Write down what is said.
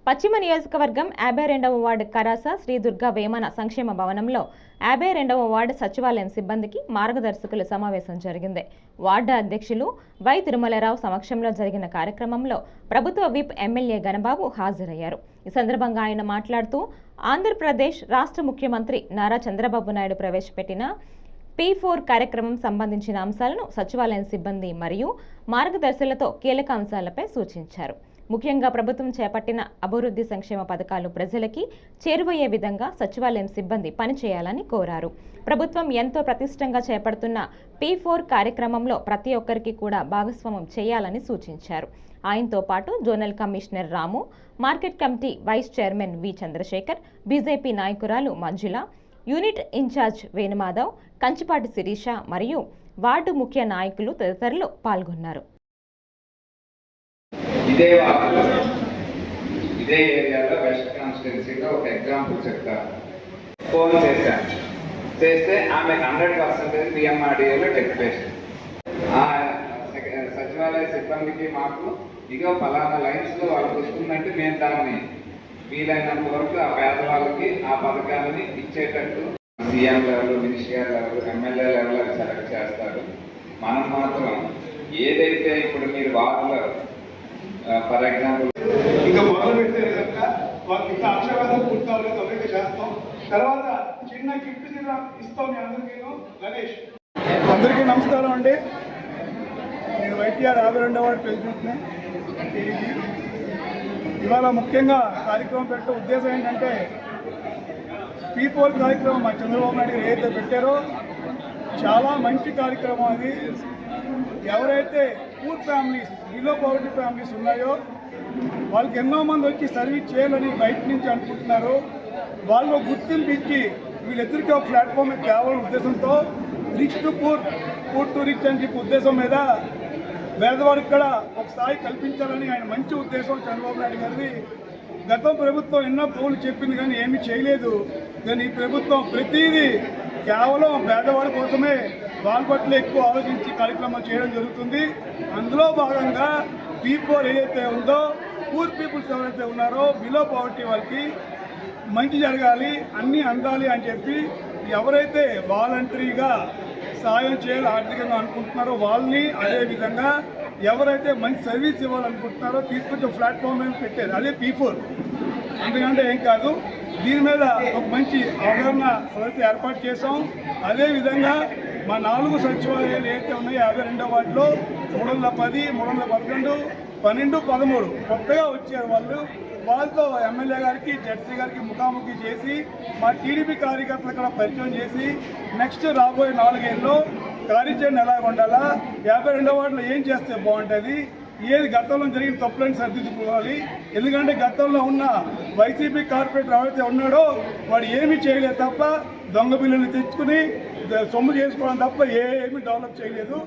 పశ్చిమ నియోజకవర్గం 52వ వార్డు కరాస శ్రీ దుర్గా వేమన సంక్షేమ భవనంలో 52వ వార్డు సచివాలయం సిబ్బందికి మార్గదర్శకుల సమావేశం జరిగింది. వార్డు అధ్యక్షులు వై తిరుమలరావు సమక్షంలో జరిగిన కార్యక్రమంలో ప్రభుత్వ విప్ ఎమ్మెల్యే గణబాబు హాజరయ్యారు. ఈ సందర్భంగా ఆయన మాట్లాడుతూ ఆంధ్రప్రదేశ్ రాష్ట్ర ముఖ్యమంత్రి నారా చంద్రబాబు నాయుడు ప్రవేశపెట్టిన P4 కార్యక్రమం సంబంధించిన అంశాలను సచివాలయం సిబ్బంది మరియు మార్గదర్శకులతో కీలక అంశాలపై సూచించారు. ముఖ్యంగా ప్రభుత్వం చేపట్టిన అభివృద్ధి సంక్షేమ పథకాలు ప్రజలకి చేరువయ్యే విధంగా సచివాలయం సిబ్బంది పనిచేయాలని కోరారు. ప్రభుత్వం ఎంతో ప్రతిష్టంగా చేపడుతున్న P4 కార్యక్రమంలో ప్రతి ఒక్కరికి కూడా భాగస్వామ్యం చేయాలని సూచించారు. ఆయనతో పాటు zonal commissioner Ramu, market committee vice chairman V Chandrashekar, BJP నాయకురాలు మంజుల, యూనిట్ ఇన్ఛార్జ్ వేణుమాధవ్, కంచిపాటి శిరీష మరియు వార్డు ముఖ్య నాయకులు తదితరులు పాల్గొన్నారు. ఇదే ఏరియాలో వెస్ట్ కాన్స్టిట్యున్సీలో ఒక ఎగ్జాంపుల్ చెప్తారు. ఫోన్ చేస్తే ఆమె 100% పిఎంఆర్డీఏలో డెప్యుటేషన్. సచివాలయ సిబ్బందికి మాకు ఇగో పలానా లైన్స్లో వాళ్ళకి వస్తుందంటే మేము దాన్ని వీలైనంత వరకు ఆ పేదవాళ్ళకి ఆ పథకాలని ఇచ్చేటట్టు CM level, minister level, MLA level select చేస్తారు. మనం మాత్రం ఏదైతే ఇప్పుడు మీరు వార్డులో ఫర్ ఎగ్జాంపుల్ ఇంకా మొదలు పెట్టే విధంగా వాళ్ళకి ఇంకా అక్షరాలు పూర్తవలేదు అభివృద్ధి చేస్తాం. తర్వాత చిన్న గిఫ్ట్ ఇస్తాం మీ అందరికీ. గణేష్ అందరికీ నమస్కారం అండి. నేను వైటీఆర్ 52వ వార్డు ప్రెసిడెంట్ని. ఇవాళ ముఖ్యంగా కార్యక్రమం పెట్టే ఉద్దేశం ఏంటంటే P4 కార్యక్రమం మా చంద్రబాబు నాయుడు గారు ఏదైతే పెట్టారో చాలా మంచి కార్యక్రమం. అది ఎవరైతే poor families, below poverty families ఉన్నాయో వాళ్ళకి ఎన్నో మంది వచ్చి సర్వీస్ చేయాలని బయట నుంచి అనుకుంటున్నారు. వాళ్ళు గుర్తింపు ఇచ్చి వీళ్ళిద్దరికీ ఒక ప్లాట్ఫామ్ తేవాలనే ఉద్దేశంతో rich to poor, poor to rich అని చెప్పి ఉద్దేశం మీద పేదవాడికి కూడా ఒక స్థాయి కల్పించాలని ఆయన మంచి ఉద్దేశం చంద్రబాబు నాయుడు గారిది. గతం ప్రభుత్వం ఎన్నో పౌరులు చెప్పింది కానీ ఏమీ చేయలేదు. కానీ ఈ ప్రభుత్వం ప్రతిదీ కేవలం పేదవాడి కోసమే వాళ్ళ పట్ల ఎక్కువ ఆలోచించి కార్యక్రమం చేయడం జరుగుతుంది. అందులో భాగంగా P4 ఏదైతే ఉందో పూర్ పీపుల్స్ ఎవరైతే ఉన్నారో బిలో పవర్టీ వాళ్ళకి మంచి జరగాలి, అన్నీ అందాలి అని చెప్పి ఎవరైతే వాలంటరీగా సాయం చేయాలి ఆర్థికంగా అనుకుంటున్నారో వాళ్ళని, అదేవిధంగా ఎవరైతే మంచి సర్వీస్ ఇవ్వాలనుకుంటున్నారో తీసుకొచ్చే ప్లాట్ఫామ్ మీద పెట్టారు. అదే P4. ఎందుకంటే ఏం కాదు, దీని మీద ఒక మంచి అవగాహన సదస్సు ఏర్పాటు చేసాం. అదేవిధంగా మా 4 సచివాలయాలు ఏవైతే ఉన్నాయో 52వ వార్డులో 310, 311, 12, 13 కొత్తగా వచ్చారు వాళ్ళు. వాళ్ళతో ఎమ్మెల్యే గారికి, జడ్సీ గారికి ముఖాముఖి చేసి మా టీడీపీ కార్యకర్తలు కూడా పరిచయం చేసి నెక్స్ట్ రాబోయే 4 ఏళ్ళలో కార్యాచరణ ఎలా ఉండాలా, 52వ వార్డులో ఏం చేస్తే బాగుంటుంది, ఏది గతంలో జరిగిన తప్పులను సరిదిద్దుకోవాలి. ఎందుకంటే గతంలో ఉన్న వైసీపీ కార్పొరేటర్ ఎవరైతే ఉన్నాడో వాడు ఏమీ చేయలేదు తప్ప దొంగ బిల్లులు తెచ్చుకుని సొమ్ము చేసుకోవడం తప్ప ఏమీ డెవలప్ చేయలేదు.